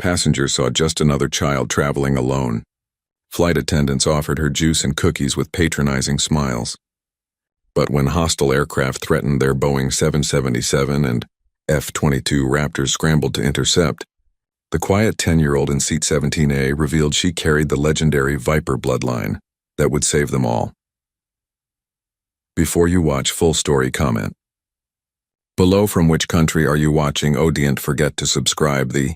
passenger saw just another child traveling alone. Flight attendants offered her juice and cookies with patronizing smiles. But when hostile aircraft threatened their Boeing 777 and F-22 Raptors scrambled to intercept, the quiet 10-year-old in seat 17A revealed she carried the legendary Viper bloodline that would save them all. Before you watch full story, comment below from which country are you watching. Oh, don't forget to subscribe. The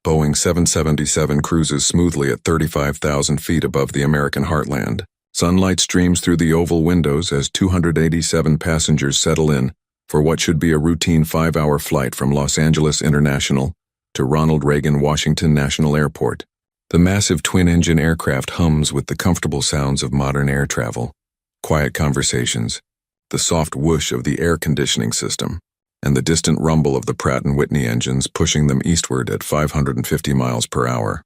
Boeing 777 cruises smoothly at 35,000 feet above the American heartland. Sunlight streams through the oval windows as 287 passengers settle in for what should be a routine 5-hour flight from Los Angeles International to Ronald Reagan Washington National Airport. The massive twin-engine aircraft hums with the comfortable sounds of modern air travel. Quiet conversations, the soft whoosh of the air conditioning system, and the distant rumble of the Pratt & Whitney engines pushing them eastward at 550 miles per hour.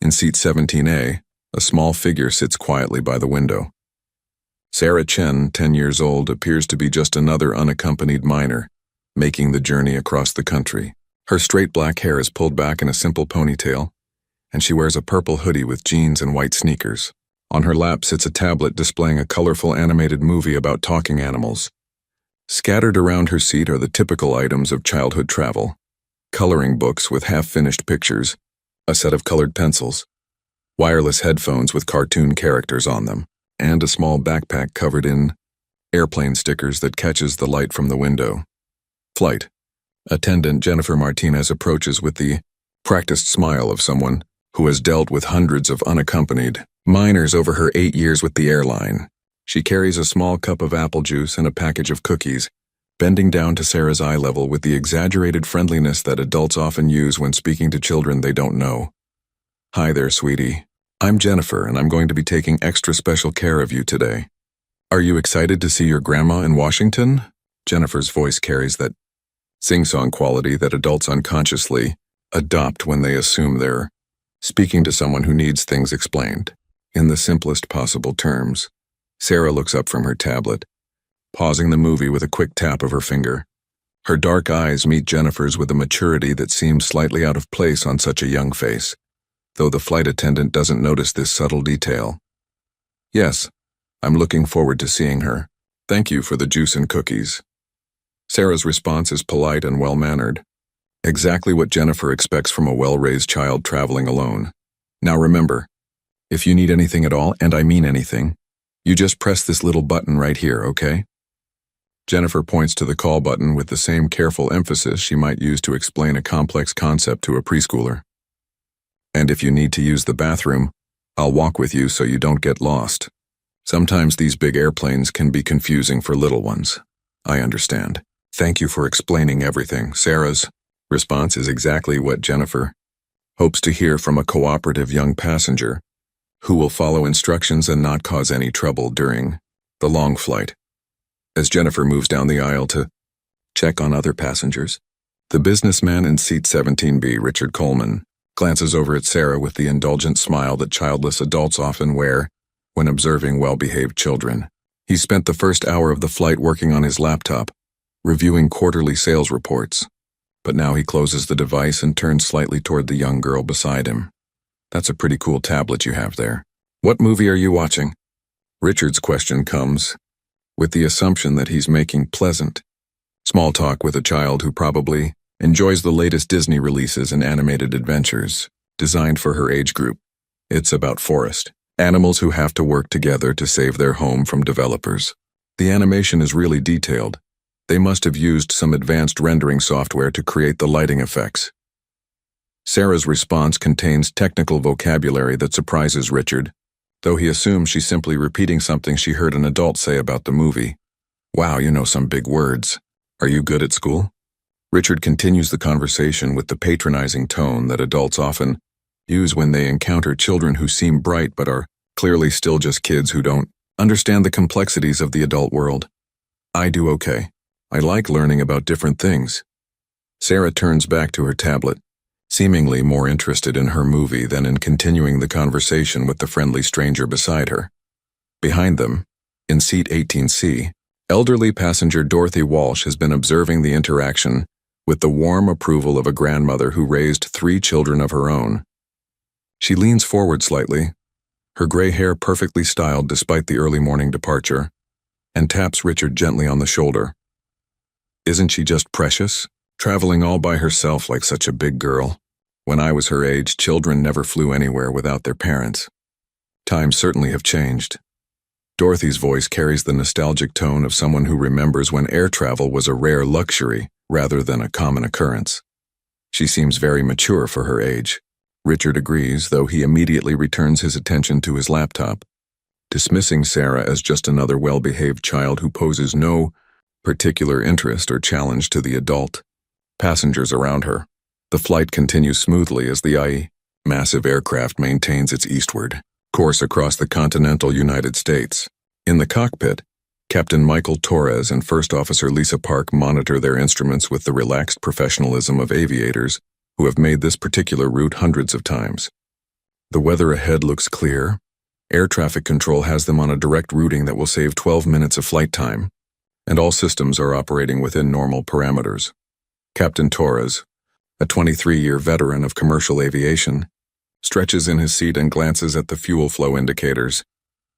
In seat 17A, a small figure sits quietly by the window. Sarah Chen, 10 years old, appears to be just another unaccompanied minor, making the journey across the country. Her straight black hair is pulled back in a simple ponytail, and she wears a purple hoodie with jeans and white sneakers. On her lap sits a tablet displaying a colorful animated movie about talking animals. Scattered around her seat are the typical items of childhood travel: coloring books with half-finished pictures, a set of colored pencils, wireless headphones with cartoon characters on them, and a small backpack covered in airplane stickers that catches the light from the window. Flight attendant Jennifer Martinez approaches with the practiced smile of someone who has dealt with hundreds of unaccompanied minors over her 8 years with the airline. She carries a small cup of apple juice and a package of cookies, bending down to Sarah's eye level with the exaggerated friendliness that adults often use when speaking to children they don't know. "Hi there, sweetie. I'm Jennifer, and I'm going to be taking extra special care of you today. Are you excited to see your grandma in Washington?" Jennifer's voice carries that sing-song quality that adults unconsciously adopt when they assume they're speaking to someone who needs things explained. In the simplest possible terms, Sarah looks up from her tablet, pausing the movie with a quick tap of her finger. Her dark eyes meet Jennifer's with a maturity that seems slightly out of place on such a young face, though the flight attendant doesn't notice this subtle detail. "Yes, I'm looking forward to seeing her. Thank you for the juice and cookies." Sarah's response is polite and well-mannered, exactly what Jennifer expects from a well-raised child traveling alone. Now remember, if you need anything at all, and I mean anything, you just press this little button right here, okay? Jennifer points to the call button with the same careful emphasis she might use to explain a complex concept to a preschooler. "And if you need to use the bathroom, I'll walk with you so you don't get lost. Sometimes these big airplanes can be confusing for little ones. I understand. Thank you for explaining everything." Sarah's response is exactly what Jennifer hopes to hear from a cooperative young passenger who will follow instructions and not cause any trouble during the long flight. As Jennifer moves down the aisle to check on other passengers, the businessman in seat 17B, Richard Coleman, glances over at Sarah with the indulgent smile that childless adults often wear when observing well-behaved children. He spent the first hour of the flight working on his laptop, reviewing quarterly sales reports, but now he closes the device and turns slightly toward the young girl beside him. "That's a pretty cool tablet you have there. What movie are you watching?" Richard's question comes with the assumption that he's making pleasant small talk with a child who probably enjoys the latest Disney releases and animated adventures designed for her age group. It's about Forest, animals who have to work together to save their home from developers. The animation is really detailed. They must have used some advanced rendering software to create the lighting effects. Sarah's response contains technical vocabulary that surprises Richard, though he assumes she's simply repeating something she heard an adult say about the movie. "Wow, you know some big words. Are you good at school?" Richard continues the conversation with the patronizing tone that adults often use when they encounter children who seem bright but are clearly still just kids who don't understand the complexities of the adult world. "I do okay. I like learning about different things." Sarah turns back to her tablet, seemingly more interested in her movie than in continuing the conversation with the friendly stranger beside her. Behind them, in seat 18C, elderly passenger Dorothy Walsh has been observing the interaction with the warm approval of a grandmother who raised 3 children of her own. She leans forward slightly, her gray hair perfectly styled despite the early morning departure, and taps Richard gently on the shoulder. Isn't she just precious? Traveling all by herself like such a big girl. When I was her age, children never flew anywhere without their parents. Times certainly have changed. Dorothy's voice carries the nostalgic tone of someone who remembers when air travel was a rare luxury rather than a common occurrence. She seems very mature for her age. Richard agrees, though he immediately returns his attention to his laptop, dismissing Sarah as just another well-behaved child who poses no particular interest or challenge to the adult passengers around her. The flight continues smoothly as the massive aircraft maintains its eastward course across the continental United States. In the cockpit, Captain Michael Torres and First Officer Lisa Park monitor their instruments with the relaxed professionalism of aviators who have made this particular route hundreds of times. The weather ahead looks clear. Air traffic control has them on a direct routing that will save 12 minutes of flight time, and all systems are operating within normal parameters. Captain Torres, a 23-year veteran of commercial aviation, stretches in his seat and glances at the fuel flow indicators,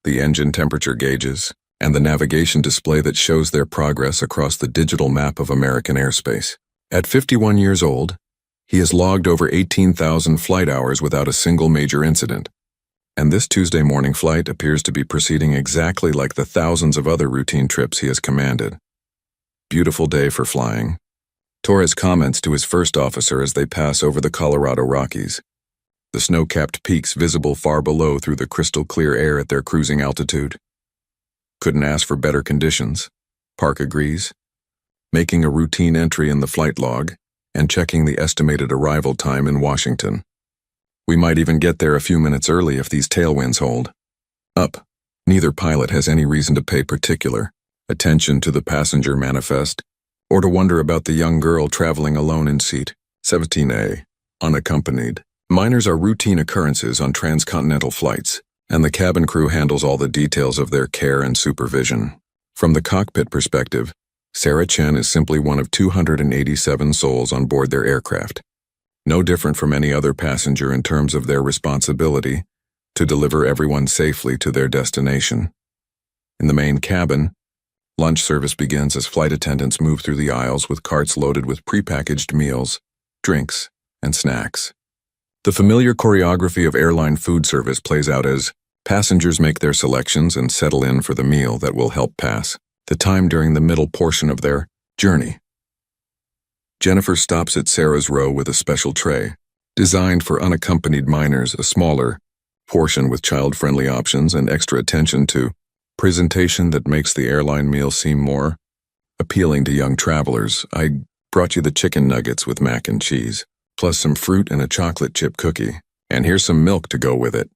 the engine temperature gauges, and the navigation display that shows their progress across the digital map of American airspace. At 51 years old, he has logged over 18,000 flight hours without a single major incident, and this Tuesday morning flight appears to be proceeding exactly like the thousands of other routine trips he has commanded. Beautiful day for flying. Torres comments to his first officer as they pass over the Colorado Rockies, the snow-capped peaks visible far below through the crystal-clear air at their cruising altitude. Couldn't ask for better conditions, Park agrees, making a routine entry in the flight log and checking the estimated arrival time in Washington. We might even get there a few minutes early if these tailwinds hold. Up. Neither pilot has any reason to pay particular attention to the passenger manifest or to wonder about the young girl traveling alone in seat 17A, unaccompanied. Minors are routine occurrences on transcontinental flights, and the cabin crew handles all the details of their care and supervision. From the cockpit perspective, Sarah Chen is simply one of 287 souls on board their aircraft, no different from any other passenger in terms of their responsibility to deliver everyone safely to their destination. In the main cabin, lunch service begins as flight attendants move through the aisles with carts loaded with prepackaged meals, drinks, and snacks. The familiar choreography of airline food service plays out as passengers make their selections and settle in for the meal that will help pass the time during the middle portion of their journey. Jennifer stops at Sarah's row with a special tray, designed for unaccompanied minors, a smaller portion with child-friendly options and extra attention to presentation that makes the airline meal seem more appealing to young travelers. I brought you the chicken nuggets with mac and cheese, plus some fruit and a chocolate chip cookie, and here's some milk to go with it.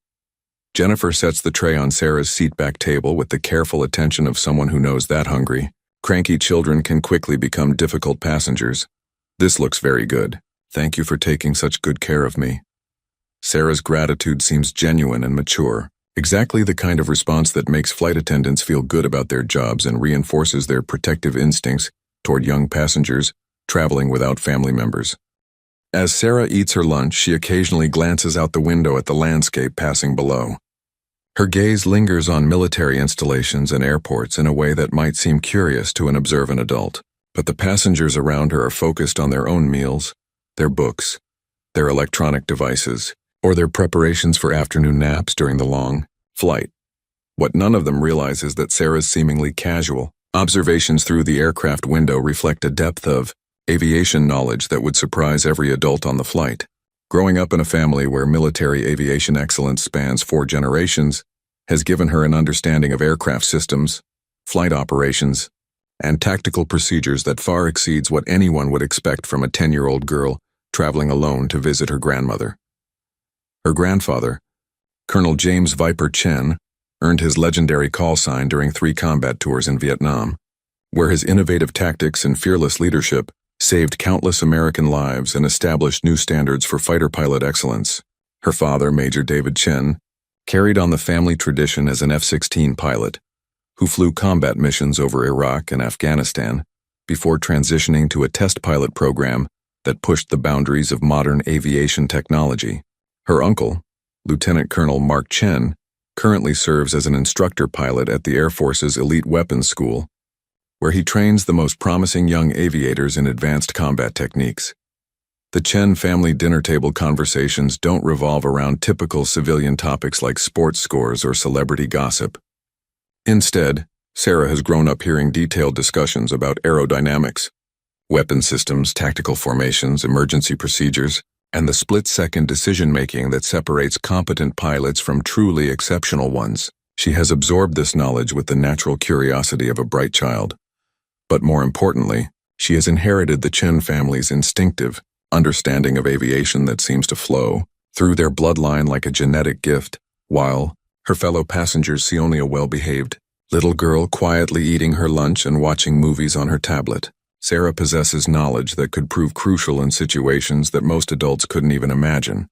Jennifer sets the tray on Sarah's seatback table with the careful attention of someone who knows that hungry, cranky children can quickly become difficult passengers. This looks very good. Thank you for taking such good care of me. Sarah's gratitude seems genuine and mature, exactly the kind of response that makes flight attendants feel good about their jobs and reinforces their protective instincts toward young passengers traveling without family members. As Sarah eats her lunch, she occasionally glances out the window at the landscape passing below. Her gaze lingers on military installations and airports in a way that might seem curious to an observant adult, but the passengers around her are focused on their own meals, their books, their electronic devices, or their preparations for afternoon naps during the long flight. What none of them realize is that Sarah's seemingly casual observations through the aircraft window reflect a depth of aviation knowledge that would surprise every adult on the flight. Growing up in a family where military aviation excellence spans 4 generations has given her an understanding of aircraft systems, flight operations, and tactical procedures that far exceeds what anyone would expect from a 10-year-old girl traveling alone to visit her grandmother. Her grandfather, Colonel James Viper Chen, earned his legendary call sign during 3 combat tours in Vietnam, where his innovative tactics and fearless leadership saved countless American lives and established new standards for fighter pilot excellence. Her father, Major David Chen, carried on the family tradition as an F-16 pilot, who flew combat missions over Iraq and Afghanistan before transitioning to a test pilot program that pushed the boundaries of modern aviation technology. Her uncle, Lieutenant Colonel Mark Chen, currently serves as an instructor pilot at the Air Force's Elite Weapons School, where he trains the most promising young aviators in advanced combat techniques. The Chen family dinner table conversations don't revolve around typical civilian topics like sports scores or celebrity gossip. Instead, Sarah has grown up hearing detailed discussions about aerodynamics, weapon systems, tactical formations, emergency procedures, and the split-second decision-making that separates competent pilots from truly exceptional ones. She has absorbed this knowledge with the natural curiosity of a bright child. But more importantly, she has inherited the Chen family's instinctive understanding of aviation that seems to flow through their bloodline like a genetic gift, while her fellow passengers see only a well-behaved little girl quietly eating her lunch and watching movies on her tablet. Sarah possesses knowledge that could prove crucial in situations that most adults couldn't even imagine,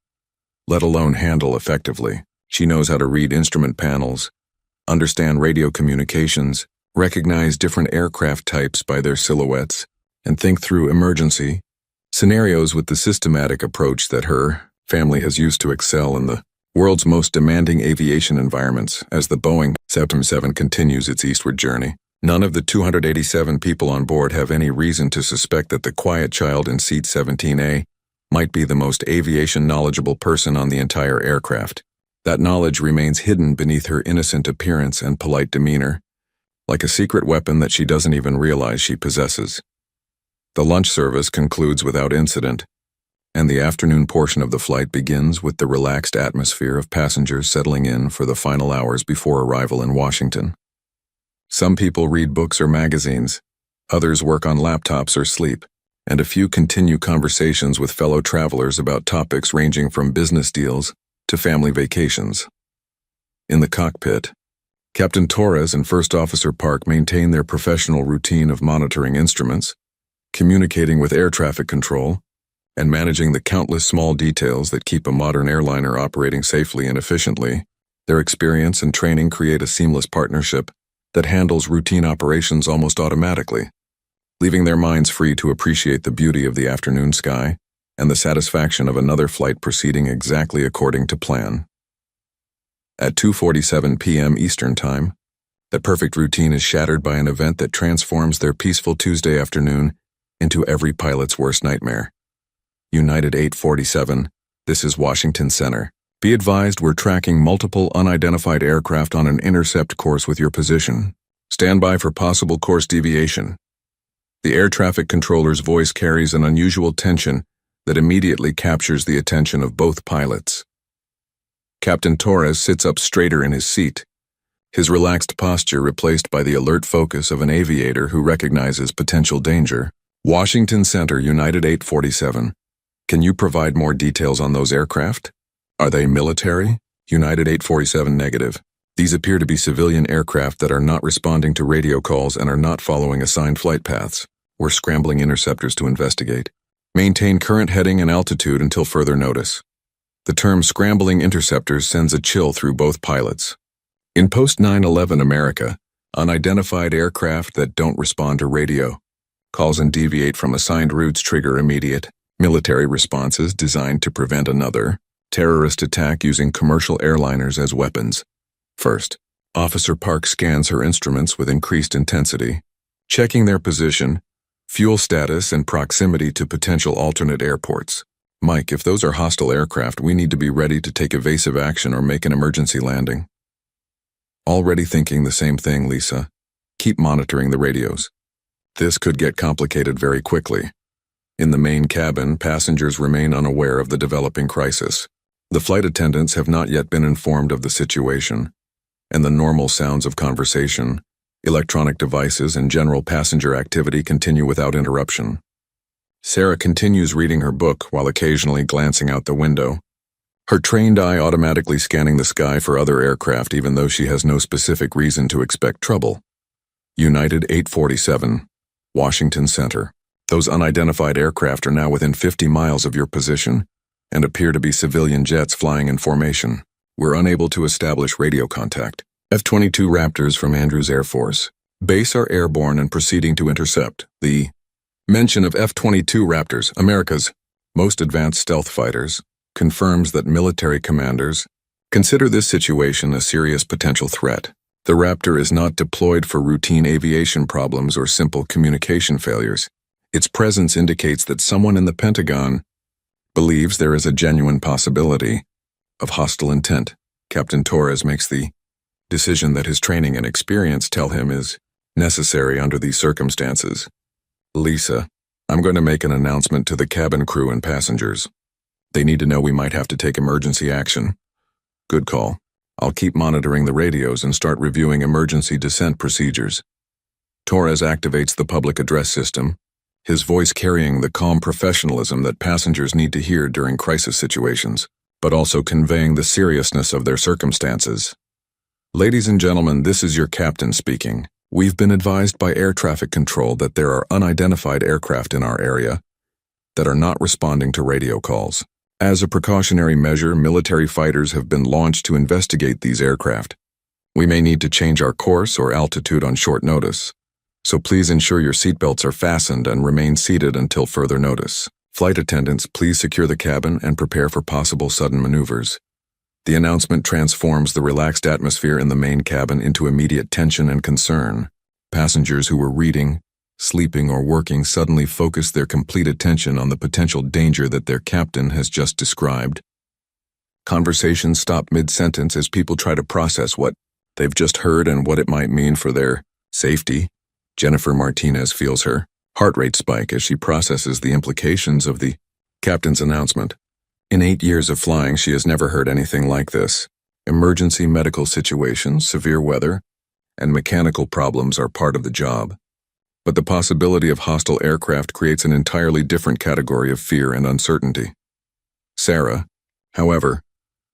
let alone handle effectively. She knows how to read instrument panels, understand radio communications, recognize different aircraft types by their silhouettes, and think through emergency scenarios with the systematic approach that her family has used to excel in the world's most demanding aviation environments as the Boeing 777 continues its eastward journey. None of the 287 people on board have any reason to suspect that the quiet child in seat 17A might be the most aviation knowledgeable person on the entire aircraft. That knowledge remains hidden beneath her innocent appearance and polite demeanor, like a secret weapon that she doesn't even realize she possesses. The lunch service concludes without incident, and the afternoon portion of the flight begins with the relaxed atmosphere of passengers settling in for the final hours before arrival in Washington. Some people read books or magazines, others work on laptops or sleep, and a few continue conversations with fellow travelers about topics ranging from business deals to family vacations. In the cockpit, Captain Torres and First Officer Park maintain their professional routine of monitoring instruments, communicating with air traffic control, and managing the countless small details that keep a modern airliner operating safely and efficiently. Their experience and training create a seamless partnership that handles routine operations almost automatically, leaving their minds free to appreciate the beauty of the afternoon sky and the satisfaction of another flight proceeding exactly according to plan. At 2:47 p.m. Eastern Time, that perfect routine is shattered by an event that transforms their peaceful Tuesday afternoon into every pilot's worst nightmare. United 847, this is Washington Center. Be advised we're tracking multiple unidentified aircraft on an intercept course with your position. Stand by for possible course deviation. The air traffic controller's voice carries an unusual tension that immediately captures the attention of both pilots. Captain Torres sits up straighter in his seat, his relaxed posture replaced by the alert focus of an aviator who recognizes potential danger. Washington Center, United 847. Can you provide more details on those aircraft? Are they military? United 847 negative. These appear to be civilian aircraft that are not responding to radio calls and are not following assigned flight paths. We're scrambling interceptors to investigate. Maintain current heading and altitude until further notice. The term scrambling interceptors sends a chill through both pilots. In post-9/11 America, unidentified aircraft that don't respond to radio calls and deviate from assigned routes trigger immediate military responses designed to prevent another terrorist attack using commercial airliners as weapons. First, Officer Park scans her instruments with increased intensity, checking their position, fuel status, and proximity to potential alternate airports. Mike, if those are hostile aircraft, we need to be ready to take evasive action or make an emergency landing. Already thinking the same thing, Lisa. Keep monitoring the radios. This could get complicated very quickly. In the main cabin, passengers remain unaware of the developing crisis. The flight attendants have not yet been informed of the situation, and the normal sounds of conversation, electronic devices, and general passenger activity continue without interruption. Sarah continues reading her book while occasionally glancing out the window, her trained eye automatically scanning the sky for other aircraft even though she has no specific reason to expect trouble. United 847, Washington Center. Those unidentified aircraft are now within 50 miles of your position and appear to be civilian jets flying in formation. We're unable to establish radio contact. F-22 Raptors from Andrews Air Force. Base are airborne and proceeding to intercept. The Mention of F-22 Raptors, America's most advanced stealth fighters, confirms that military commanders consider this situation a serious potential threat. The Raptor is not deployed for routine aviation problems or simple communication failures. Its presence indicates that someone in the Pentagon believes there is a genuine possibility of hostile intent. Captain Torres makes the decision that his training and experience tell him is necessary under these circumstances. Lisa, I'm going to make an announcement to the cabin crew and passengers. They need to know we might have to take emergency action. Good call. I'll keep monitoring the radios and start reviewing emergency descent procedures. Torres activates the public address system, his voice carrying the calm professionalism that passengers need to hear during crisis situations, but also conveying the seriousness of their circumstances. Ladies and gentlemen, this is your captain speaking. We've been advised by air traffic control that there are unidentified aircraft in our area that are not responding to radio calls. As a precautionary measure, military fighters have been launched to investigate these aircraft. We may need to change our course or altitude on short notice, so please ensure your seatbelts are fastened and remain seated until further notice. Flight attendants, please secure the cabin and prepare for possible sudden maneuvers. The announcement transforms the relaxed atmosphere in the main cabin into immediate tension and concern. Passengers who were reading, sleeping, or working suddenly focus their complete attention on the potential danger that their captain has just described. Conversations stop mid-sentence as people try to process what they've just heard and what it might mean for their safety. Jennifer Martinez feels her heart rate spike as she processes the implications of the captain's announcement. In 8 years of flying, she has never heard anything like this. Emergency medical situations, severe weather, and mechanical problems are part of the job. But the possibility of hostile aircraft creates an entirely different category of fear and uncertainty. Sarah, however,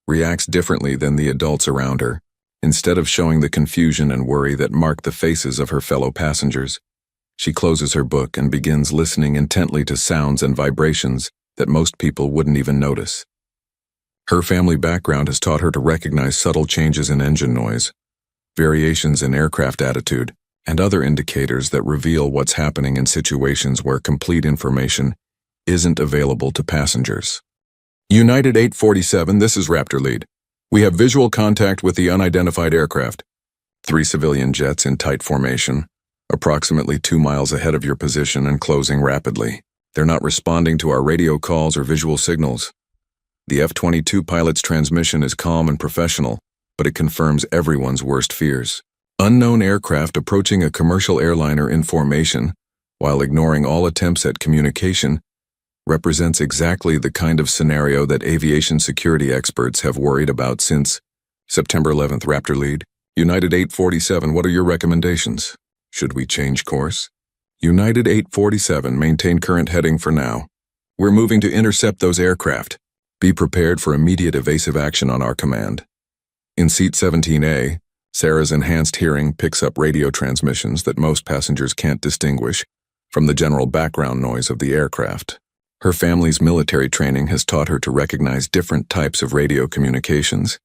reacts differently than the adults around her. Instead of showing the confusion and worry that mark the faces of her fellow passengers, she closes her book and begins listening intently to sounds and vibrations that most people wouldn't even notice. Her family background has taught her to recognize subtle changes in engine noise, variations in aircraft attitude, and other indicators that reveal what's happening in situations where complete information isn't available to passengers. United 847, this is Raptor Lead. We have visual contact with the unidentified aircraft. 3 civilian jets in tight formation, approximately 2 miles ahead of your position and closing rapidly. They're not responding to our radio calls or visual signals. The F-22 pilot's transmission is calm and professional, but it confirms everyone's worst fears. Unknown aircraft approaching a commercial airliner in formation, while ignoring all attempts at communication, represents exactly the kind of scenario that aviation security experts have worried about since September 11th. Raptor Lead. United 847, what are your recommendations? Should we change course? United 847, maintain current heading for now. We're moving to intercept those aircraft. Be prepared for immediate evasive action on our command. In seat 17A, Sarah's enhanced hearing picks up radio transmissions that most passengers can't distinguish from the general background noise of the aircraft. Her family's military training has taught her to recognize different types of radio communications,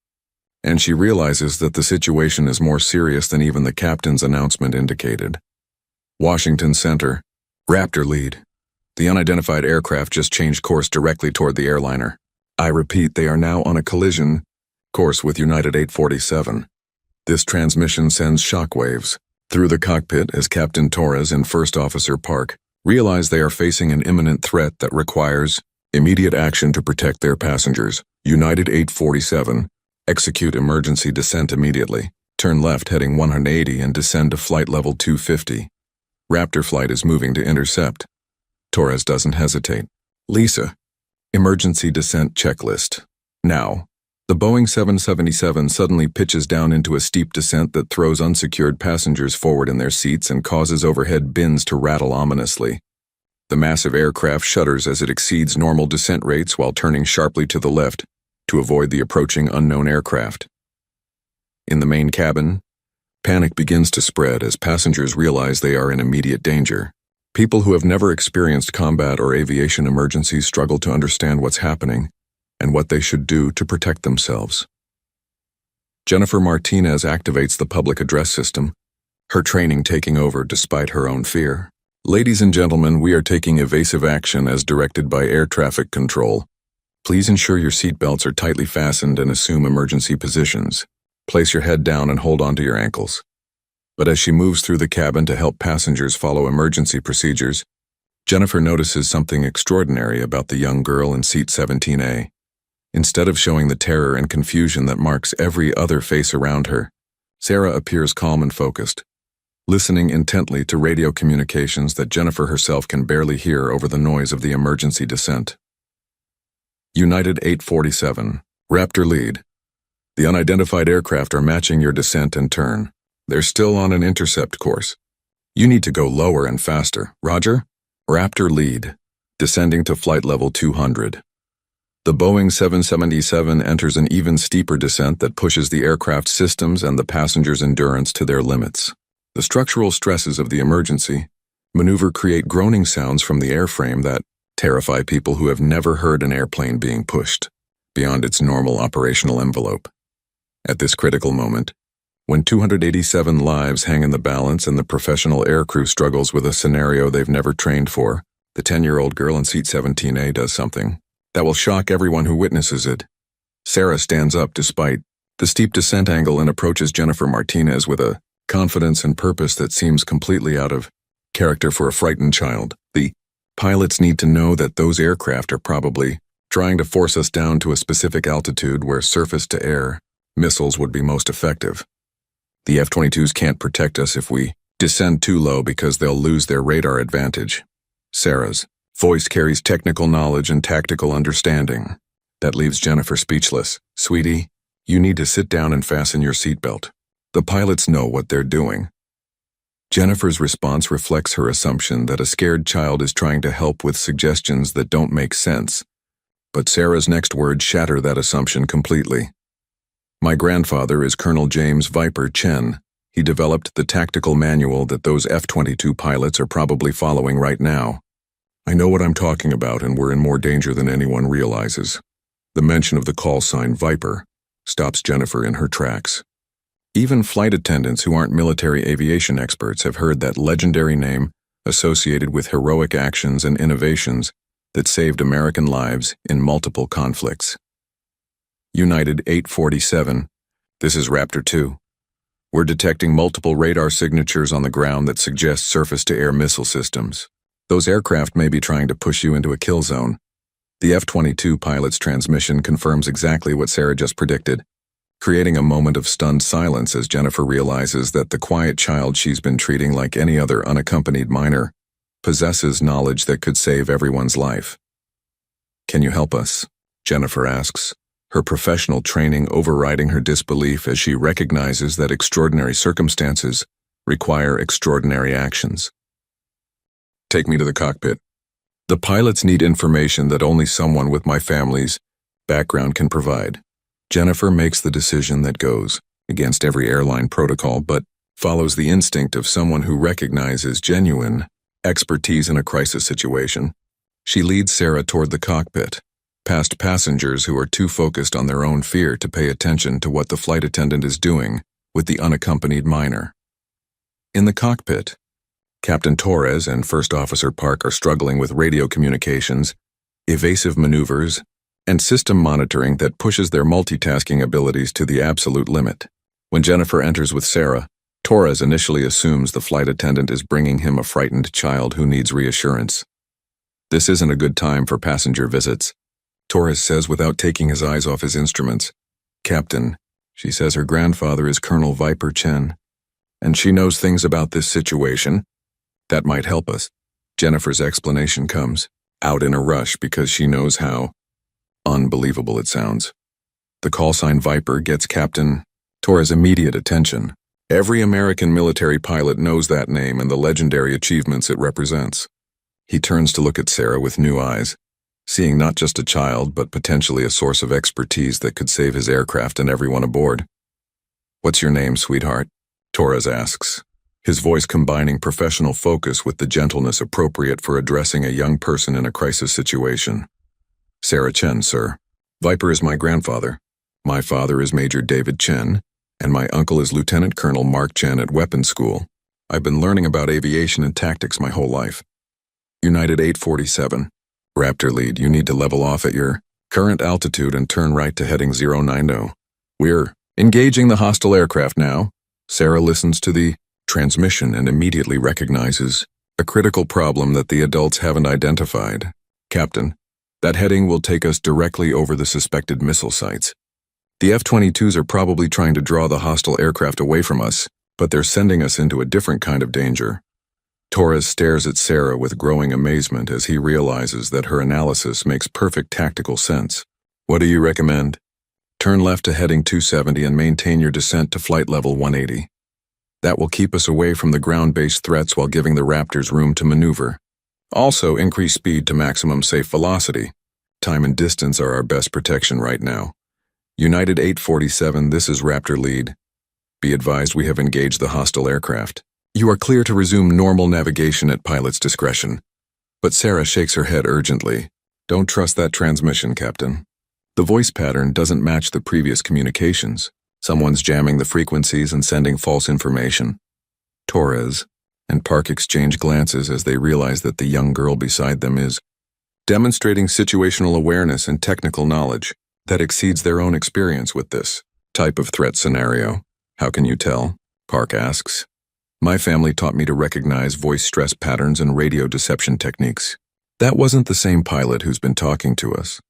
and she realizes that the situation is more serious than even the captain's announcement indicated. Washington Center. Raptor Lead. The unidentified aircraft just changed course directly toward the airliner. I repeat, they are now on a collision course with United 847. This transmission sends shockwaves through the cockpit as Captain Torres and First Officer Park realize they are facing an imminent threat that requires immediate action to protect their passengers. United 847. Execute emergency descent immediately. Turn left heading 180 and descend to flight level 250. Raptor flight is moving to intercept. Torres doesn't hesitate. Lisa. Emergency descent checklist. Now. The Boeing 777 suddenly pitches down into a steep descent that throws unsecured passengers forward in their seats and causes overhead bins to rattle ominously. The massive aircraft shudders as it exceeds normal descent rates while turning sharply to the left to avoid the approaching unknown aircraft. In the main cabin, panic begins to spread as passengers realize they are in immediate danger. People who have never experienced combat or aviation emergencies struggle to understand what's happening and what they should do to protect themselves. Jennifer Martinez activates the public address system, her training taking over despite her own fear. Ladies and gentlemen, we are taking evasive action as directed by air traffic control. Please ensure your seatbelts are tightly fastened and assume emergency positions. Place your head down and hold onto your ankles. But as she moves through the cabin to help passengers follow emergency procedures, Jennifer notices something extraordinary about the young girl in seat 17A. Instead of showing the terror and confusion that marks every other face around her, Sarah appears calm and focused, listening intently to radio communications that Jennifer herself can barely hear over the noise of the emergency descent. United 847, Raptor lead. The unidentified aircraft are matching your descent and turn. They're still on an intercept course. You need to go lower and faster. Roger? Raptor lead, descending to flight level 200. The Boeing 777 enters an even steeper descent that pushes the aircraft's systems and the passenger's endurance to their limits. The structural stresses of the emergency maneuver create groaning sounds from the airframe that terrify people who have never heard an airplane being pushed beyond its normal operational envelope. At this critical moment, when 287 lives hang in the balance and the professional aircrew struggles with a scenario they've never trained for, the 10-year-old girl in seat 17A does something that will shock everyone who witnesses it. Sarah stands up despite the steep descent angle and approaches Jennifer Martinez with a confidence and purpose that seems completely out of character for a frightened child. The pilots need to know that those aircraft are probably trying to force us down to a specific altitude where surface-to-air missiles would be most effective. The F-22s can't protect us if we descend too low because they'll lose their radar advantage. Sarah's voice carries technical knowledge and tactical understanding. That leaves Jennifer speechless. Sweetie, you need to sit down and fasten your seatbelt. The pilots know what they're doing. Jennifer's response reflects her assumption that a scared child is trying to help with suggestions that don't make sense. But Sarah's next words shatter that assumption completely. My grandfather is Colonel James Viper Chen. He developed the tactical manual that those F-22 pilots are probably following right now. I know what I'm talking about, and we're in more danger than anyone realizes. The mention of the call sign Viper stops Jennifer in her tracks. Even flight attendants who aren't military aviation experts have heard that legendary name associated with heroic actions and innovations that saved American lives in multiple conflicts. United 847, this is Raptor 2. We're detecting multiple radar signatures on the ground that suggest surface-to-air missile systems. Those aircraft may be trying to push you into a kill zone. The F-22 pilot's transmission confirms exactly what Sarah just predicted, creating a moment of stunned silence as Jennifer realizes that the quiet child she's been treating like any other unaccompanied minor possesses knowledge that could save everyone's life. Can you help us? Jennifer asks, her professional training overriding her disbelief as she recognizes that extraordinary circumstances require extraordinary actions. Take me to the cockpit. The pilots need information that only someone with my family's background can provide. Jennifer makes the decision that goes against every airline protocol but follows the instinct of someone who recognizes genuine expertise in a crisis situation. She leads Sarah toward the cockpit, past passengers who are too focused on their own fear to pay attention to what the flight attendant is doing with the unaccompanied minor. In the cockpit, Captain Torres and First Officer Park are struggling with radio communications, evasive maneuvers, and system monitoring that pushes their multitasking abilities to the absolute limit. When Jennifer enters with Sarah, Torres initially assumes the flight attendant is bringing him a frightened child who needs reassurance. This isn't a good time for passenger visits, Torres says without taking his eyes off his instruments. Captain, she says her grandfather is Colonel Viper Chen, and she knows things about this situation that might help us. Jennifer's explanation comes out in a rush because she knows how unbelievable it sounds. The call sign Viper gets Captain Torres' immediate attention. Every American military pilot knows that name and the legendary achievements it represents. He turns to look at Sarah with new eyes, seeing not just a child but potentially a source of expertise that could save his aircraft and everyone aboard. What's your name, sweetheart? Torres asks, his voice combining professional focus with the gentleness appropriate for addressing a young person in a crisis situation. Sarah Chen, sir. Viper is my grandfather. My father is Major David Chen, and my uncle is Lieutenant Colonel Mark Chen at Weapons School. I've been learning about aviation and tactics my whole life. United 847. Raptor lead, you need to level off at your current altitude and turn right to heading 090. We're engaging the hostile aircraft now. Sarah listens to the transmission and immediately recognizes a critical problem that the adults haven't identified. Captain, that heading will take us directly over the suspected missile sites. The F-22s are probably trying to draw the hostile aircraft away from us, but they're sending us into a different kind of danger. Torres stares at Sarah with growing amazement as he realizes that her analysis makes perfect tactical sense. What do you recommend? Turn left to heading 270 and maintain your descent to flight level 180. That will keep us away from the ground-based threats while giving the Raptors room to maneuver. Also, increase speed to maximum safe velocity. Time and distance are our best protection right now. United 847, this is Raptor lead. Be advised we have engaged the hostile aircraft. You are clear to resume normal navigation at pilot's discretion. But Sarah shakes her head urgently. Don't trust that transmission, Captain. The voice pattern doesn't match the previous communications. Someone's jamming the frequencies and sending false information. Torres and Park exchange glances as they realize that the young girl beside them is demonstrating situational awareness and technical knowledge that exceeds their own experience with this type of threat scenario. How can you tell? Park asks. My family taught me to recognize voice stress patterns and radio deception techniques. That wasn't the same pilot who's been talking to us.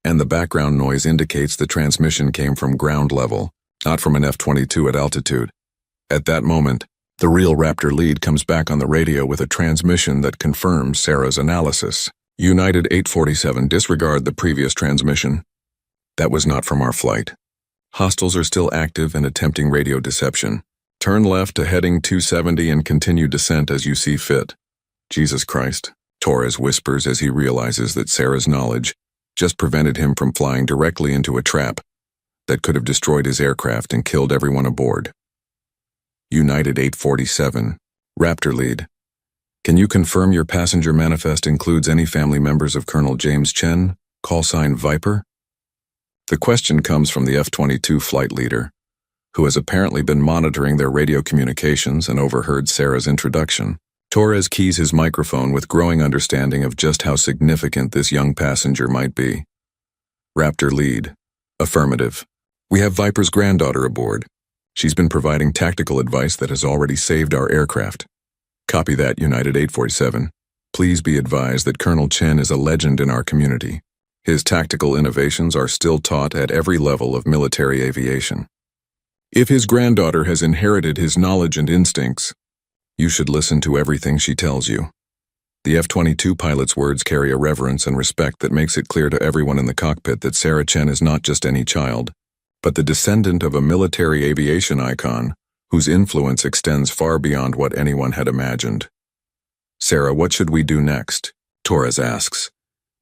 And the background noise indicates the transmission came from ground level, not from an F-22 at altitude. At that moment, the real Raptor lead comes back on the radio with a transmission that confirms Sarah's analysis. United 847, disregard the previous transmission. That was not from our flight. Hostiles are still active and attempting radio deception. Turn left to heading 270 and continue descent as you see fit. Jesus Christ, Torres whispers as he realizes that Sarah's knowledge just prevented him from flying directly into a trap that could have destroyed his aircraft and killed everyone aboard. United 847, Raptor lead. Can you confirm your passenger manifest includes any family members of Colonel James Chen, callsign Viper? The question comes from the F-22 flight leader, who has apparently been monitoring their radio communications and overheard Sarah's introduction. Torres keys his microphone with growing understanding of just how significant this young passenger might be. Raptor lead. Affirmative. We have Viper's granddaughter aboard. She's been providing tactical advice that has already saved our aircraft. Copy that, United 847. Please be advised that Colonel Chen is a legend in our community. His tactical innovations are still taught at every level of military aviation. If his granddaughter has inherited his knowledge and instincts, you should listen to everything she tells you. The F-22 pilot's words carry a reverence and respect that makes it clear to everyone in the cockpit that Sarah Chen is not just any child, but the descendant of a military aviation icon whose influence extends far beyond what anyone had imagined. Sarah, what should we do next? Torres asks,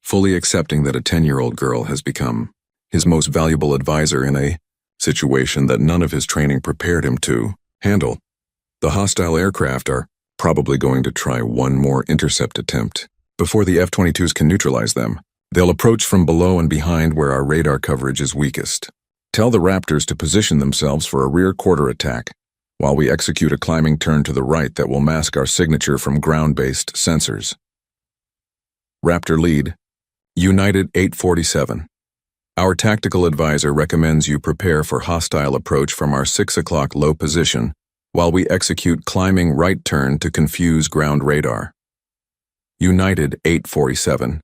fully accepting that a 10-year-old girl has become his most valuable advisor in a situation that none of his training prepared him to handle. The hostile aircraft are probably going to try one more intercept attempt before the F-22s can neutralize them. They'll approach from below and behind where our radar coverage is weakest. Tell the Raptors to position themselves for a rear quarter attack while we execute a climbing turn to the right that will mask our signature from ground-based sensors. Raptor lead. United 847. Our tactical advisor recommends you prepare for hostile approach from our 6 o'clock low position while we execute climbing right turn to confuse ground radar. United 847.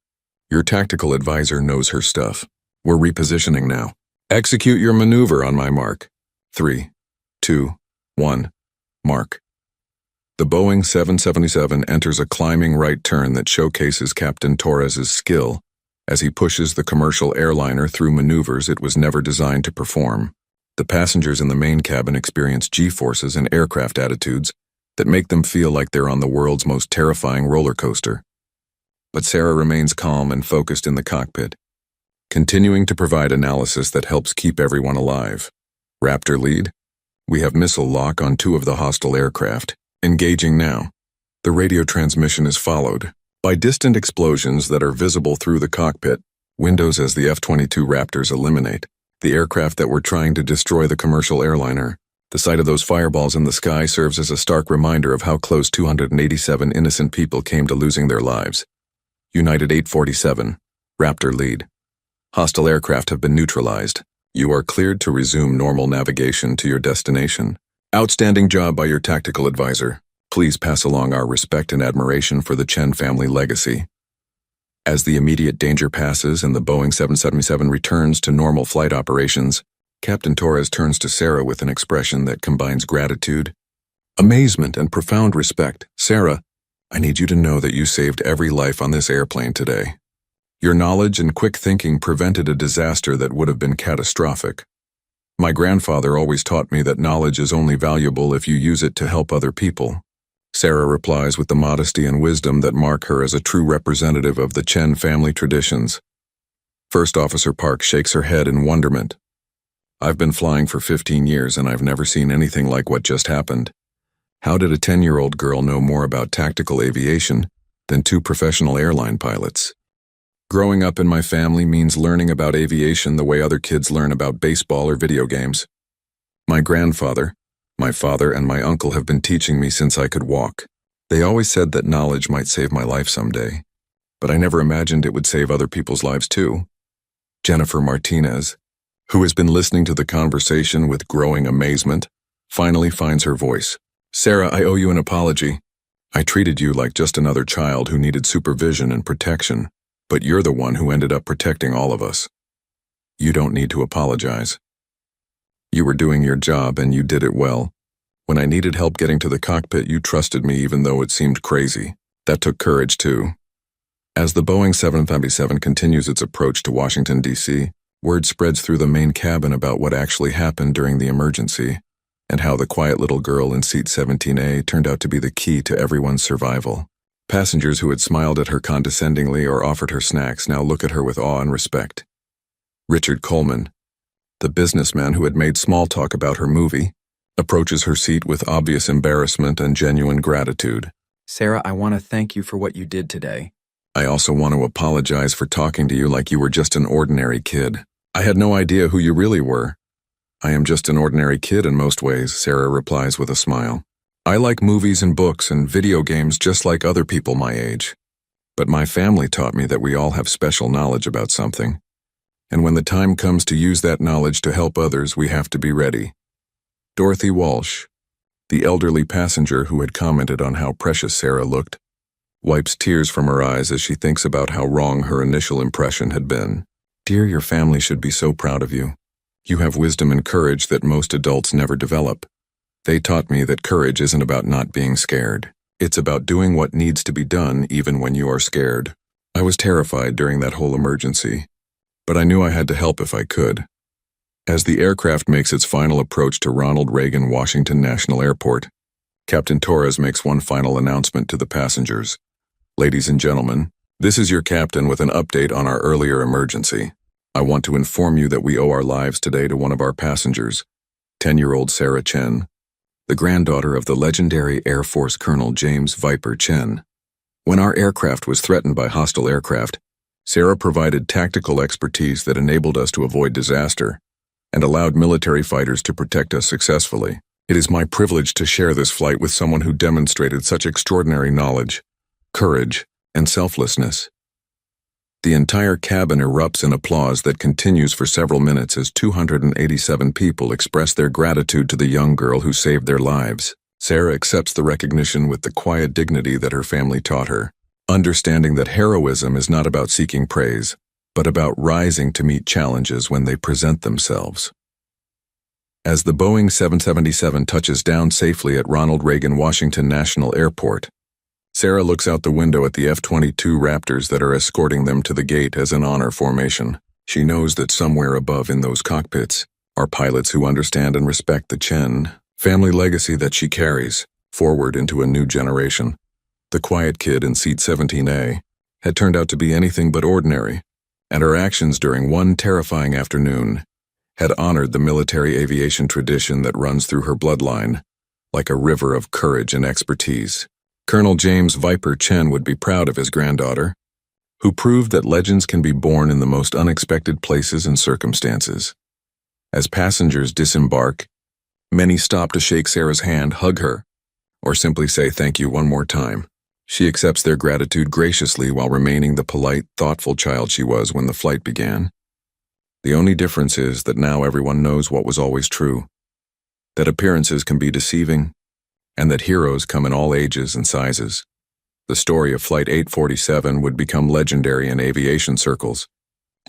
Your tactical advisor knows her stuff. We're repositioning now. Execute your maneuver on my mark. 3, 2, 1. Mark. The Boeing 777 enters a climbing right turn that showcases Captain Torres's skill as he pushes the commercial airliner through maneuvers it was never designed to perform. The passengers in the main cabin experience G-forces and aircraft attitudes that make them feel like they're on the world's most terrifying roller coaster. But Sarah remains calm and focused in the cockpit, continuing to provide analysis that helps keep everyone alive. Raptor lead. We have missile lock on 2 of the hostile aircraft. Engaging now. The radio transmission is followed by distant explosions that are visible through the cockpit windows as the F-22 Raptors eliminate the aircraft that were trying to destroy the commercial airliner. The sight of those fireballs in the sky serves as a stark reminder of how close 287 innocent people came to losing their lives. United 847, Raptor lead. Hostile aircraft have been neutralized. You are cleared to resume normal navigation to your destination. Outstanding job by your tactical advisor. Please pass along our respect and admiration for the Chen family legacy. As the immediate danger passes and the Boeing 777 returns to normal flight operations, Captain Torres turns to Sarah with an expression that combines gratitude, amazement, and profound respect. Sarah, I need you to know that you saved every life on this airplane today. Your knowledge and quick thinking prevented a disaster that would have been catastrophic. My grandfather always taught me that knowledge is only valuable if you use it to help other people. Sarah replies with the modesty and wisdom that mark her as a true representative of the Chen family traditions. First Officer Park shakes her head in wonderment. I've been flying for 15 years and I've never seen anything like what just happened. How did a 10-year-old girl know more about tactical aviation than two professional airline pilots? Growing up in my family means learning about aviation the way other kids learn about baseball or video games. My grandfather, my father, and my uncle have been teaching me since I could walk. They always said that knowledge might save my life someday, but I never imagined it would save other people's lives too. Jennifer Martinez, who has been listening to the conversation with growing amazement, finally finds her voice. Sarah, I owe you an apology. I treated you like just another child who needed supervision and protection, but you're the one who ended up protecting all of us. You don't need to apologize. You were doing your job and you did it well. When I needed help getting to the cockpit, you trusted me even though it seemed crazy. That took courage too. As the Boeing 777 continues its approach to Washington, D.C., word spreads through the main cabin about what actually happened during the emergency, and how the quiet little girl in seat 17A turned out to be the key to everyone's survival. Passengers who had smiled at her condescendingly or offered her snacks now look at her with awe and respect. Richard Coleman, the businessman who had made small talk about her movie, approaches her seat with obvious embarrassment and genuine gratitude. Sarah, I want to thank you for what you did today. I also want to apologize for talking to you like you were just an ordinary kid. I had no idea who you really were. I am just an ordinary kid in most ways, Sarah replies with a smile. I like movies and books and video games just like other people my age. But my family taught me that we all have special knowledge about something. And when the time comes to use that knowledge to help others, we have to be ready. Dorothy Walsh, the elderly passenger who had commented on how precious Sarah looked, wipes tears from her eyes as she thinks about how wrong her initial impression had been. Dear, your family should be so proud of you. You have wisdom and courage that most adults never develop. They taught me that courage isn't about not being scared. It's about doing what needs to be done even when you are scared. I was terrified during that whole emergency, but I knew I had to help if I could. As the aircraft makes its final approach to Ronald Reagan Washington National Airport, Captain Torres makes one final announcement to the passengers. Ladies and gentlemen, this is your captain with an update on our earlier emergency. I want to inform you that we owe our lives today to one of our passengers, 10-year-old Sarah Chen, the granddaughter of the legendary Air Force Colonel James Viper Chen. When our aircraft was threatened by hostile aircraft, Sarah provided tactical expertise that enabled us to avoid disaster and allowed military fighters to protect us successfully. It is my privilege to share this flight with someone who demonstrated such extraordinary knowledge, courage, and selflessness. The entire cabin erupts in applause that continues for several minutes as 287 people express their gratitude to the young girl who saved their lives. Sarah accepts the recognition with the quiet dignity that her family taught her, understanding that heroism is not about seeking praise, but about rising to meet challenges when they present themselves. As the Boeing 777 touches down safely at Ronald Reagan Washington National Airport, Sarah looks out the window at the F-22 Raptors that are escorting them to the gate as an honor formation. She knows that somewhere above in those cockpits are pilots who understand and respect the Chen family legacy that she carries forward into a new generation. The quiet kid in seat 17A had turned out to be anything but ordinary, and her actions during one terrifying afternoon had honored the military aviation tradition that runs through her bloodline, like a river of courage and expertise. Colonel James Viper Chen would be proud of his granddaughter, who proved that legends can be born in the most unexpected places and circumstances. As passengers disembark, Many stop to shake Sarah's hand, hug her, or simply say thank you one more time. She accepts their gratitude graciously while remaining the polite, thoughtful child she was when the flight began. The only difference is that now everyone knows what was always true, that appearances can be deceiving, and that heroes come in all ages and sizes. The story of Flight 847 would become legendary in aviation circles,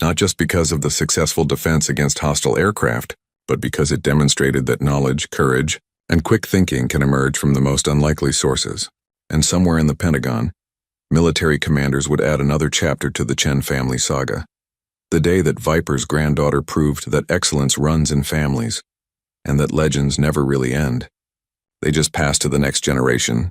not just because of the successful defense against hostile aircraft, but because it demonstrated that knowledge, courage, and quick thinking can emerge from the most unlikely sources. And somewhere in the Pentagon, military commanders would add another chapter to the Chen family saga. The day that Viper's granddaughter proved that excellence runs in families, and that legends never really end. They just pass to the next generation,